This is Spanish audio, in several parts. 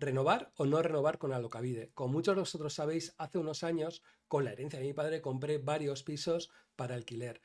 Renovar o no renovar con Alokabide. Como muchos de vosotros sabéis, hace unos años, con la herencia de mi padre, compré varios pisos para alquiler.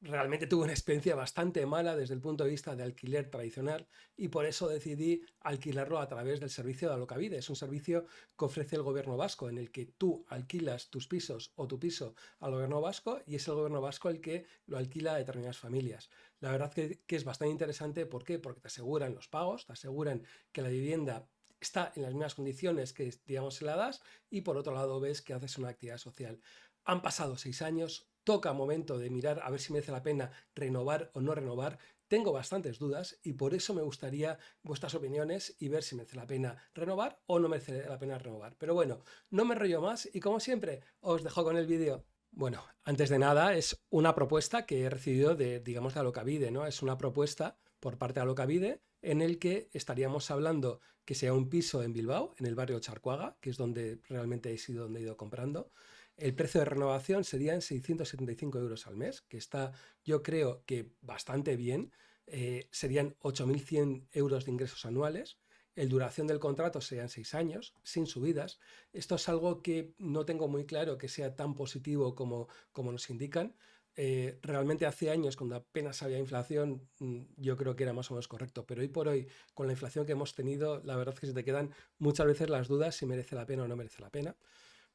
Realmente tuve una experiencia bastante mala desde el punto de vista de alquiler tradicional y por eso decidí alquilarlo a través del servicio de Alokabide. Es un servicio que ofrece el gobierno vasco en el que tú alquilas tus pisos o tu piso al gobierno vasco y es el gobierno vasco el que lo alquila a determinadas familias. La verdad que es bastante interesante. ¿Por qué? Porque te aseguran los pagos, te aseguran que la vivienda está en las mismas condiciones que, digamos, se la das y por otro lado ves que haces una actividad social. Han pasado 6 años, toca momento de mirar a ver si merece la pena renovar o no renovar. Tengo bastantes dudas y por eso me gustaría vuestras opiniones y ver si merece la pena renovar o no merece la pena renovar. Pero bueno, no me enrollo más y como siempre os dejo con el vídeo. Bueno, antes de nada es una propuesta que he recibido de, digamos, de Alokabide, ¿no? Es una propuesta por parte de Alokabide en el que estaríamos hablando que sea un piso en Bilbao, en el barrio Charcuaga, que es donde realmente he sido donde he ido comprando. El precio de renovación serían 675 euros al mes, que está, yo creo que bastante bien. Serían 8.100 euros de ingresos anuales. El duración del contrato serían 6 años, sin subidas. Esto es algo que no tengo muy claro que sea tan positivo como nos indican. Realmente hace años, cuando apenas había inflación, yo creo que era más o menos correcto, pero hoy por hoy, con la inflación que hemos tenido, la verdad es que se te quedan muchas veces las dudas si merece la pena o no merece la pena.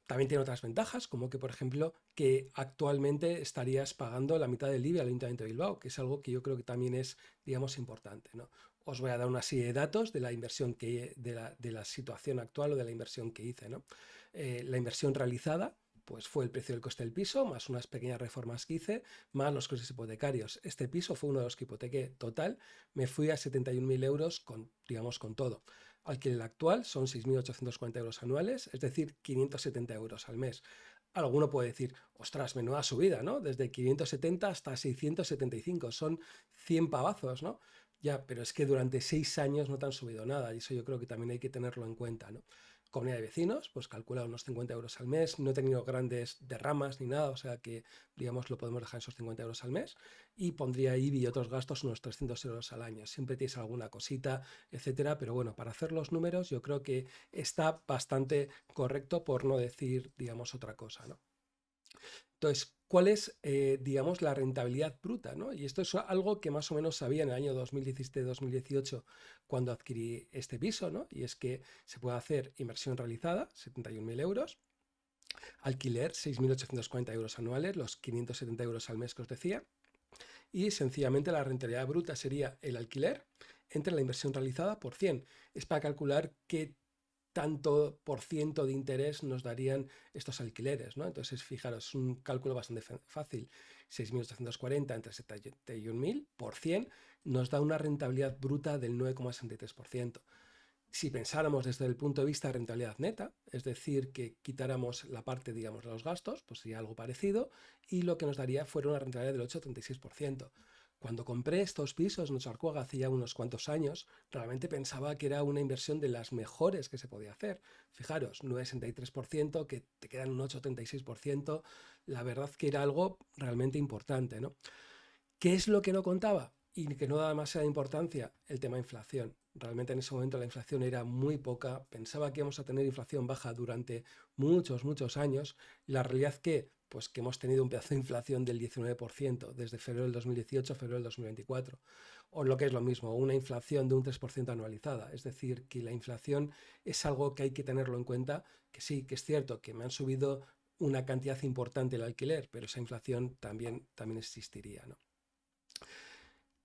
También tiene otras ventajas, como que, por ejemplo, que actualmente estarías pagando la mitad del IBI al Ayuntamiento de Bilbao, que es algo que yo creo que también es, digamos, importante, ¿no? Os voy a dar una serie de datos de la inversión de la situación actual o de la inversión que hice, ¿no? La inversión realizada pues fue el precio del coste del piso, más unas pequeñas reformas que hice, más los costes hipotecarios. Este piso fue uno de los que hipotequé total, me fui a 71.000 euros con, digamos, con todo. Alquiler actual son 6.840 euros anuales, es decir, 570 euros al mes. Alguno puede decir, ostras, menuda subida, ¿no? Desde 570 hasta 675, son 100 pavazos, ¿no? Ya, pero es que durante 6 años no te han subido nada y eso yo creo que también hay que tenerlo en cuenta, ¿no? Comunidad de vecinos, pues calcula unos 50 euros al mes, no he tenido grandes derramas ni nada, o sea que, digamos, lo podemos dejar en esos 50 euros al mes y pondría IBI y otros gastos unos 300 euros al año. Siempre tienes alguna cosita, etcétera, pero bueno, para hacer los números yo creo que está bastante correcto, por no decir, digamos, otra cosa, ¿no? Entonces, ¿cuál es, digamos, la rentabilidad bruta, ¿no? Y esto es algo que más o menos sabía en el año 2017-2018 cuando adquirí este piso, ¿no? Y es que se puede hacer inversión realizada, 71.000 euros, alquiler, 6.840 euros anuales, los 570 euros al mes que os decía, y sencillamente la rentabilidad bruta sería el alquiler entre la inversión realizada por 100. Es para calcular qué tanto por ciento de interés nos darían estos alquileres, ¿no? Entonces, fijaros, es un cálculo bastante fácil. 6.840 entre 71.000 por 100 nos da una rentabilidad bruta del 9,63%. Si pensáramos desde el punto de vista de rentabilidad neta, es decir, que quitáramos la parte, digamos, de los gastos, pues sería algo parecido y lo que nos daría fuera una rentabilidad del 8,36%. Cuando compré estos pisos en Charcuaga hace ya unos cuantos años, realmente pensaba que era una inversión de las mejores que se podía hacer. Fijaros, 9,63%, que te quedan un 8,36%, la verdad que era algo realmente importante, ¿no? ¿Qué es lo que no contaba? Y que no daba demasiada importancia, el tema de inflación. Realmente en ese momento la inflación era muy poca, pensaba que íbamos a tener inflación baja durante muchos años. La realidad pues que hemos tenido un pedazo de inflación del 19% desde febrero del 2018 a febrero del 2024. O lo que es lo mismo, una inflación de un 3% anualizada. Es decir, que la inflación es algo que hay que tenerlo en cuenta, que sí, que es cierto que me han subido una cantidad importante el alquiler, pero esa inflación también existiría, ¿no?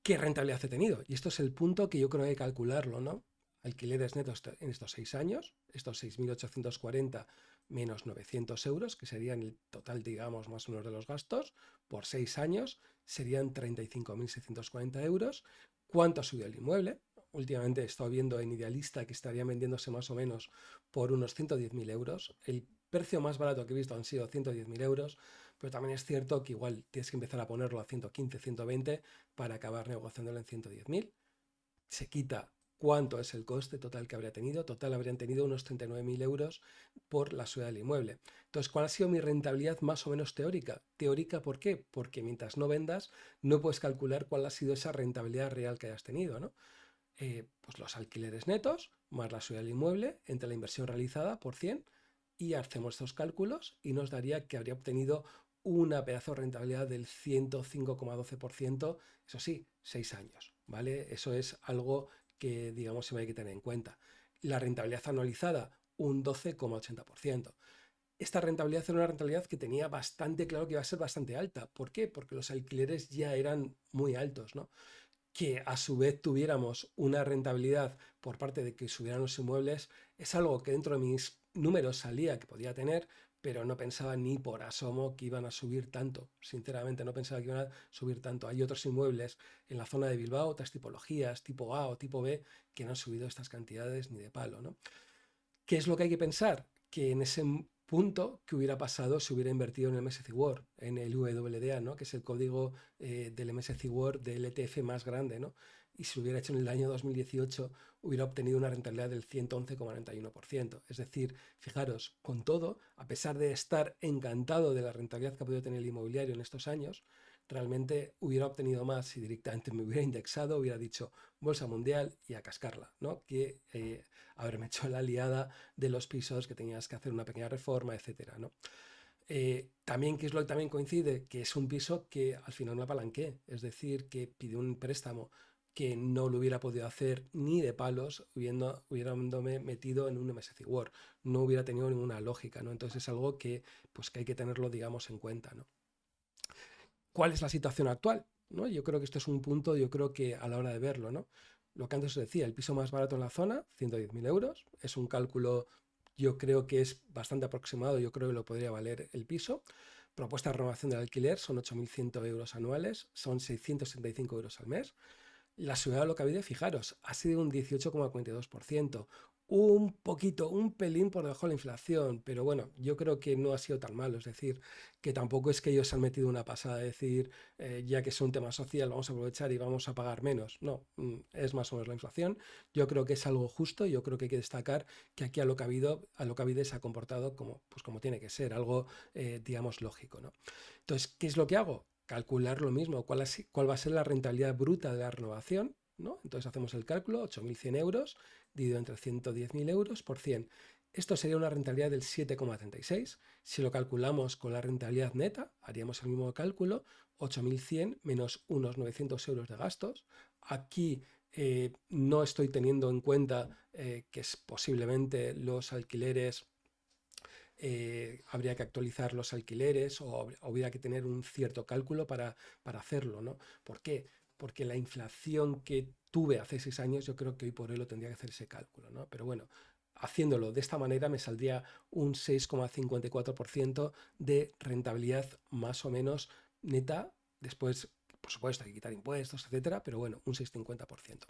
¿Qué rentabilidad he tenido? Y esto es el punto que yo creo que hay que calcularlo, ¿no? Alquileres netos en estos 6 años, estos 6.840 menos 900 euros, que serían el total, digamos, más o menos de los gastos, por 6 años serían 35.640 euros. ¿Cuánto ha subido el inmueble? Últimamente he estado viendo en Idealista que estarían vendiéndose más o menos por unos 110.000 euros. El precio más barato que he visto han sido 110.000 euros, pero también es cierto que igual tienes que empezar a ponerlo a 115, 120 para acabar negociándolo en 110.000. Se quita cuánto es el coste total que habría tenido. Total habrían tenido unos 39.000 euros por la subida del inmueble. Entonces, ¿cuál ha sido mi rentabilidad más o menos teórica? ¿Teórica por qué? Porque mientras no vendas, no puedes calcular cuál ha sido esa rentabilidad real que hayas tenido, ¿no? Pues los alquileres netos más la subida del inmueble entre la inversión realizada por 100 y hacemos estos cálculos y nos daría que habría obtenido una pedazo de rentabilidad del 105,12%, eso sí, 6 años, ¿vale? Eso es algo que, digamos, se hay que tener en cuenta. La rentabilidad anualizada, un 12,80%. Esta rentabilidad era una rentabilidad que tenía bastante claro que iba a ser bastante alta. ¿Por qué? Porque los alquileres ya eran muy altos, ¿no? Que a su vez tuviéramos una rentabilidad por parte de que subieran los inmuebles es algo que dentro de mis números salía que podía tener, pero no pensaba ni por asomo que iban a subir tanto. Sinceramente, no pensaba que iban a subir tanto. Hay otros inmuebles en la zona de Bilbao, otras tipologías, tipo A o tipo B, que no han subido estas cantidades ni de palo, ¿no? ¿Qué es lo que hay que pensar? Que en ese punto, ¿qué hubiera pasado si hubiera invertido en el MSCI World, en el WDA, ¿no? Que es el código del MSCI World del ETF más grande, ¿no? Y si lo hubiera hecho en el año 2018, hubiera obtenido una rentabilidad del 111,91%. Es decir, fijaros, con todo, a pesar de estar encantado de la rentabilidad que ha podido tener el inmobiliario en estos años, realmente hubiera obtenido más si directamente me hubiera indexado, hubiera dicho bolsa mundial y a cascarla, ¿no? Que haberme hecho la liada de los pisos, que tenías que hacer una pequeña reforma, etcétera, ¿no? También, ¿qué es lo que también coincide? Que es un piso que al final me apalanqué, es decir, que pidió un préstamo que no lo hubiera podido hacer ni de palos hubiéndome metido en un MSCI World. No hubiera tenido ninguna lógica, ¿no? Entonces es algo que, pues, que hay que tenerlo, digamos, en cuenta, ¿no? ¿Cuál es la situación actual? ¿No? Yo creo que esto es un punto, yo creo que a la hora de verlo, ¿no? Lo que antes os decía, el piso más barato en la zona, 110.000 euros, es un cálculo, yo creo que es bastante aproximado, yo creo que lo podría valer el piso. Propuesta de renovación del alquiler son 8.100 euros anuales, son 675 euros al mes. La subida de Alokabide, fijaros, ha sido un 18,42%, un poquito, un pelín por debajo de la inflación, pero bueno, yo creo que no ha sido tan malo, es decir, que tampoco es que ellos han metido una pasada de decir, ya que es un tema social, vamos a aprovechar y vamos a pagar menos. No, es más o menos la inflación. Yo creo que es algo justo, yo creo que hay que destacar que aquí Alokabide se ha comportado como, pues como tiene que ser, algo, digamos, lógico, ¿no? Entonces, ¿qué es lo que hago? Calcular lo mismo, cuál va a ser la rentabilidad bruta de la renovación, ¿no? Entonces hacemos el cálculo, 8.100 euros, dividido entre 110.000 euros por 100. Esto sería una rentabilidad del 7,36. Si lo calculamos con la rentabilidad neta, haríamos el mismo cálculo, 8.100 menos unos 900 euros de gastos. Aquí no estoy teniendo en cuenta que es posiblemente los alquileres, habría que actualizar los alquileres o habría que tener un cierto cálculo para hacerlo, ¿no? ¿Por qué? Porque la inflación que tuve hace 6 años, yo creo que hoy por hoy lo tendría que hacer ese cálculo, ¿no? Pero bueno, haciéndolo de esta manera me saldría un 6,54% de rentabilidad más o menos neta. Después, por supuesto, hay que quitar impuestos, etcétera, pero bueno, un 6,50%.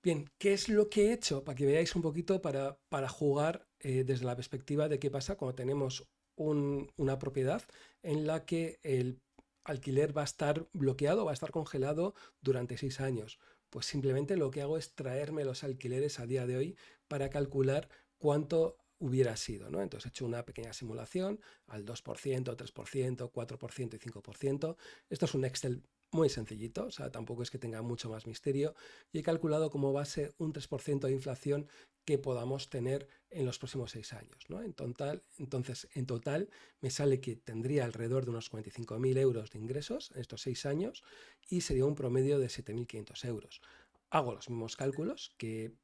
Bien, ¿qué es lo que he hecho? Para que veáis un poquito para jugar desde la perspectiva de qué pasa cuando tenemos una propiedad en la que el alquiler va a estar bloqueado, va a estar congelado durante 6 años. Pues simplemente lo que hago es traerme los alquileres a día de hoy para calcular cuánto hubiera sido, ¿no? Entonces he hecho una pequeña simulación al 2%, 3%, 4% y 5%. Esto es un Excel muy sencillito, o sea, tampoco es que tenga mucho más misterio, y he calculado como base un 3% de inflación que podamos tener en los próximos 6 años, ¿no? Entonces, en total me sale que tendría alrededor de unos 45.000 euros de ingresos en estos 6 años y sería un promedio de 7.500 euros. Hago los mismos cálculos que,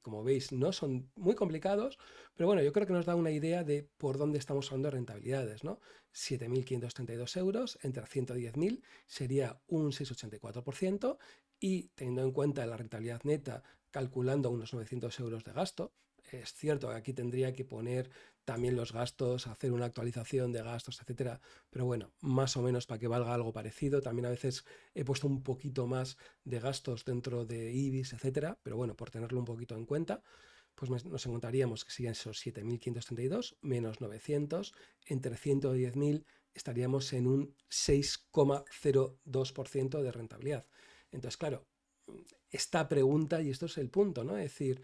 como veis, no son muy complicados, pero bueno, yo creo que nos da una idea de por dónde estamos hablando de rentabilidades, ¿no? 7.532 euros entre 110.000 sería un 6,84% y teniendo en cuenta la rentabilidad neta, calculando unos 900 euros de gasto, es cierto que aquí tendría que poner también los gastos, hacer una actualización de gastos, etcétera, pero bueno, más o menos para que valga algo parecido. También a veces he puesto un poquito más de gastos dentro de IBIS, etcétera, pero bueno, por tenerlo un poquito en cuenta, pues nos encontraríamos que serían esos 7.532 menos 900 entre 110.000 estaríamos en un 6,02% de rentabilidad. Entonces, claro, esta pregunta, y esto es el punto, ¿no? Es decir,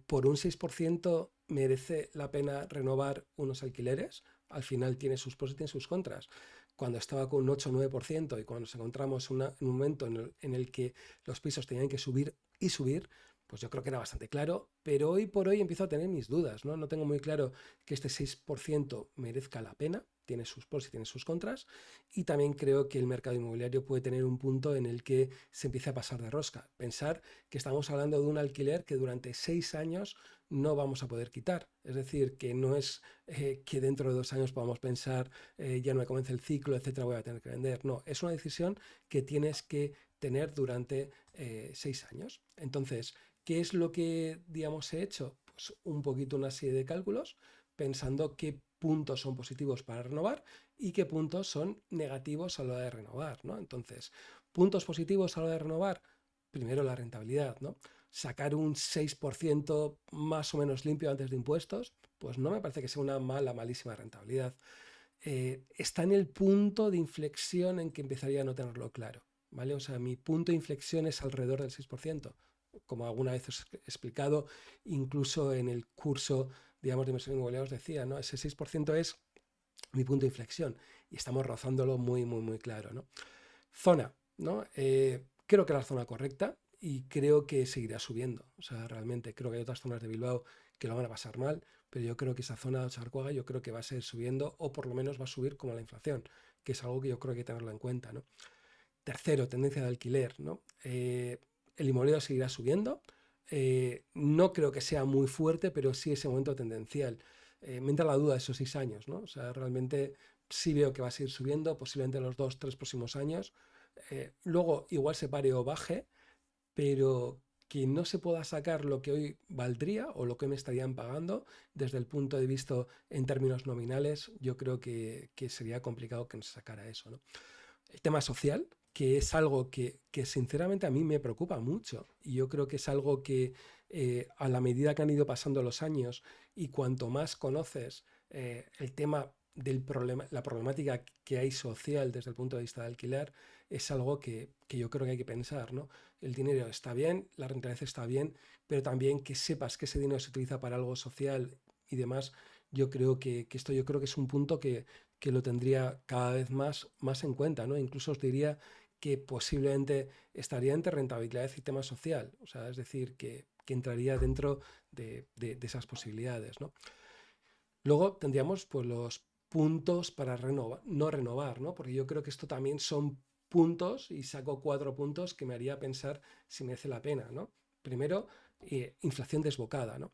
por un 6% merece la pena renovar unos alquileres. Al final tiene sus pros y tiene sus contras. Cuando estaba con un 8 o 9% y cuando nos encontramos en un momento en el que los pisos tenían que subir y subir, pues yo creo que era bastante claro pero hoy por hoy empiezo a tener mis dudas, ¿no? No tengo muy claro que este 6% merezca la pena, tiene sus pros y tiene sus contras, y también creo que el mercado inmobiliario puede tener un punto en el que se empiece a pasar de rosca. Pensar que estamos hablando de un alquiler que durante 6 años no vamos a poder quitar. Es decir, que no es que dentro de 2 años podamos pensar ya no me convence el ciclo, etcétera, voy a tener que vender. No, es una decisión que tienes que tener durante 6 años. Entonces, ¿qué es lo que, digamos, he hecho? Pues un poquito una serie de cálculos pensando qué puntos son positivos para renovar y qué puntos son negativos a la hora de renovar, ¿no? Entonces, puntos positivos a la hora de renovar, primero la rentabilidad, ¿no? Sacar un 6% más o menos limpio antes de impuestos, pues no me parece que sea una malísima rentabilidad. Está en el punto de inflexión en que empezaría a no tenerlo claro, ¿vale? O sea, mi punto de inflexión es alrededor del 6%, como alguna vez os he explicado, incluso en el curso, digamos, de inversión inmobiliaria os decía, ¿no? Ese 6% es mi punto de inflexión y estamos rozándolo muy claro, ¿no? Zona, ¿no? Creo que es la zona correcta y creo que seguirá subiendo. O sea, realmente creo que hay otras zonas de Bilbao que lo van a pasar mal, pero yo creo que esa zona de Ocharcoaga yo creo que va a seguir subiendo o por lo menos va a subir como la inflación, que es algo que yo creo que hay que tenerlo en cuenta, ¿no? Tercero, tendencia de alquiler, ¿no? El inmobiliario seguirá subiendo. No creo que sea muy fuerte, pero sí ese momento tendencial. Me entra la duda de esos 6 años, ¿no? O sea, realmente sí veo que va a seguir subiendo, posiblemente en los 2, 3 próximos años. Luego igual se pare o baje, pero que no se pueda sacar lo que hoy valdría o lo que me estarían pagando desde el punto de vista en términos nominales, yo creo que sería complicado que no se sacara eso, ¿no? El tema social, que es algo que sinceramente a mí me preocupa mucho y yo creo que es algo que a la medida que han ido pasando los años y cuanto más conoces el tema del problema, la problemática que hay social desde el punto de vista de alquiler, es algo que yo creo que hay que pensar, ¿no? El dinero está bien, la rentabilidad está bien, pero también que sepas que ese dinero se utiliza para algo social y demás, yo creo que esto yo creo que es un punto que lo tendría cada vez más en cuenta, ¿no? Incluso os diría que posiblemente estaría entre rentabilidad y tema social, o sea, es decir, que entraría dentro de esas posibilidades, ¿no? Luego tendríamos pues los puntos para no renovar, ¿no? Porque yo creo que esto también son puntos y saco 4 puntos que me haría pensar si merece la pena, ¿no? Primero, inflación desbocada, ¿no?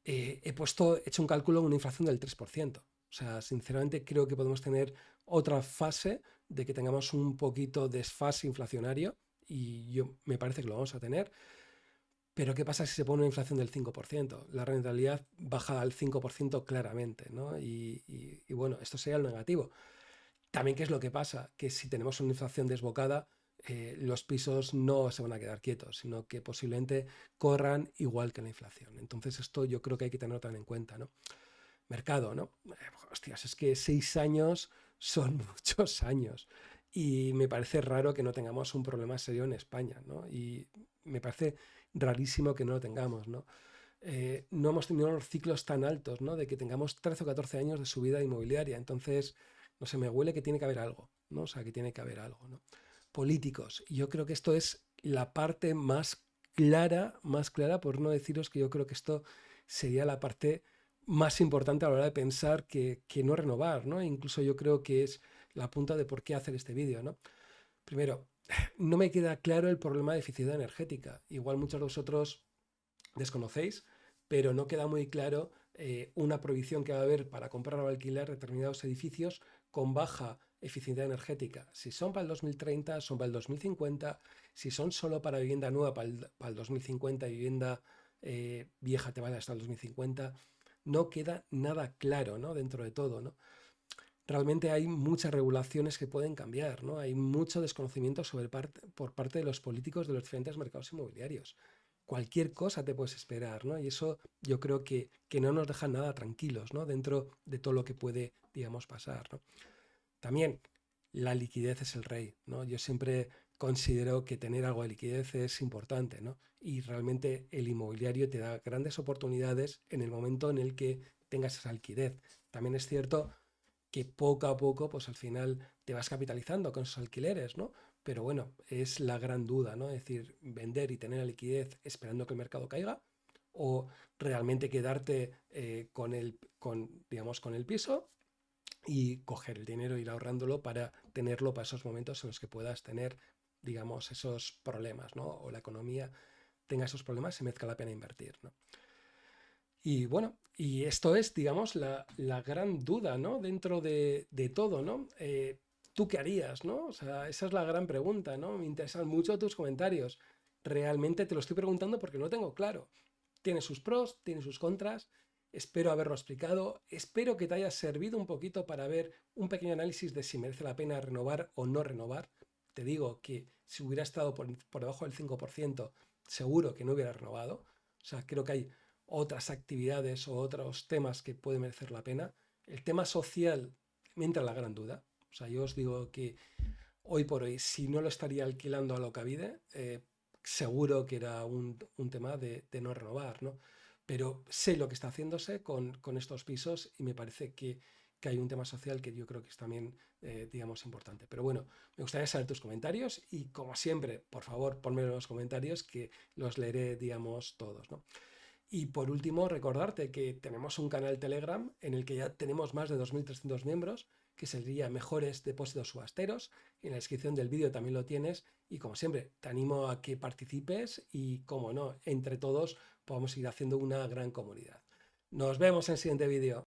He hecho un cálculo en una inflación del 3%. O sea, sinceramente creo que podemos tener otra fase de que tengamos un poquito de desfase inflacionario y me parece que lo vamos a tener. Pero ¿qué pasa si se pone una inflación del 5%? La rentabilidad baja al 5% claramente, ¿no? Y bueno, esto sería lo negativo. También, ¿qué es lo que pasa? Que si tenemos una inflación desbocada, los pisos no se van a quedar quietos, sino que posiblemente corran igual que la inflación. Entonces, esto yo creo que hay que tenerlo tan en cuenta, ¿no? Mercado, ¿no? Hostias, es que 6 años son muchos años y me parece raro que no tengamos un problema serio en España, ¿no? Y me parece rarísimo que no lo tengamos, ¿no? No hemos tenido los ciclos tan altos, ¿no? De que tengamos 13 o 14 años de subida inmobiliaria. Entonces, no sé, me huele que tiene que haber algo, ¿no? O sea, que tiene que haber algo, ¿no? Políticos. Y yo creo que esto es la parte más clara, por no deciros que yo creo que esto sería la parte más importante a la hora de pensar que no renovar, ¿no? Incluso yo creo que es la punta de por qué hacer este vídeo, ¿no? Primero, no me queda claro el problema de eficiencia energética. Igual muchos de vosotros desconocéis, pero no queda muy claro una prohibición que va a haber para comprar o alquilar determinados edificios con baja eficiencia energética. Si son para el 2030, son para el 2050, si son solo para vivienda nueva para el 2050 y vivienda vieja te vale hasta el 2050, no queda nada claro, ¿no? Dentro de todo, ¿no? Realmente hay muchas regulaciones que pueden cambiar, ¿no? Hay mucho desconocimiento por parte de los políticos de los diferentes mercados inmobiliarios. Cualquier cosa te puedes esperar, ¿no? Y eso yo creo que no nos deja nada tranquilos, ¿no? Dentro de todo lo que puede, digamos, pasar, ¿no? También la liquidez es el rey, ¿no? Yo siempre considero que tener algo de liquidez es importante, ¿no? Y realmente el inmobiliario te da grandes oportunidades en el momento en el que tengas esa liquidez. También es cierto que poco a poco, pues al final te vas capitalizando con esos alquileres, ¿no? Pero bueno, es la gran duda, ¿no? Es decir, vender y tener la liquidez esperando que el mercado caiga o realmente quedarte digamos, con el piso y coger el dinero, ir ahorrándolo para tenerlo para esos momentos en los que puedas tener, digamos, esos problemas, ¿no? O la economía tenga esos problemas y merezca la pena invertir, ¿no? Y bueno, y esto es, digamos, la gran duda, ¿no? Dentro de todo, ¿no? ¿Tú qué harías, no? O sea, esa es la gran pregunta, ¿no? Me interesan mucho tus comentarios. Realmente te lo estoy preguntando porque no tengo claro. Tiene sus pros, tiene sus contras. Espero haberlo explicado. Espero que te haya servido un poquito para ver un pequeño análisis de si merece la pena renovar o no renovar. Te digo que si hubiera estado por debajo del 5%, seguro que no hubiera renovado. O sea, creo que hay otras actividades o otros temas que pueden merecer la pena. El tema social me entra la gran duda. O sea, yo os digo que hoy por hoy, si no lo estaría alquilando a Locavide, seguro que era un tema de no renovar, ¿no? Pero sé lo que está haciéndose con estos pisos y me parece que hay un tema social que yo creo que es también, digamos, importante. Pero bueno, me gustaría saber tus comentarios y como siempre, por favor, ponmelo en los comentarios que los leeré, digamos, todos, ¿no? Y por último, recordarte que tenemos un canal Telegram en el que ya tenemos más de 2.300 miembros, que sería Mejores Depósitos Subasteros. En la descripción del vídeo también lo tienes. Y como siempre, te animo a que participes y, como no, entre todos podamos ir haciendo una gran comunidad. Nos vemos en el siguiente vídeo.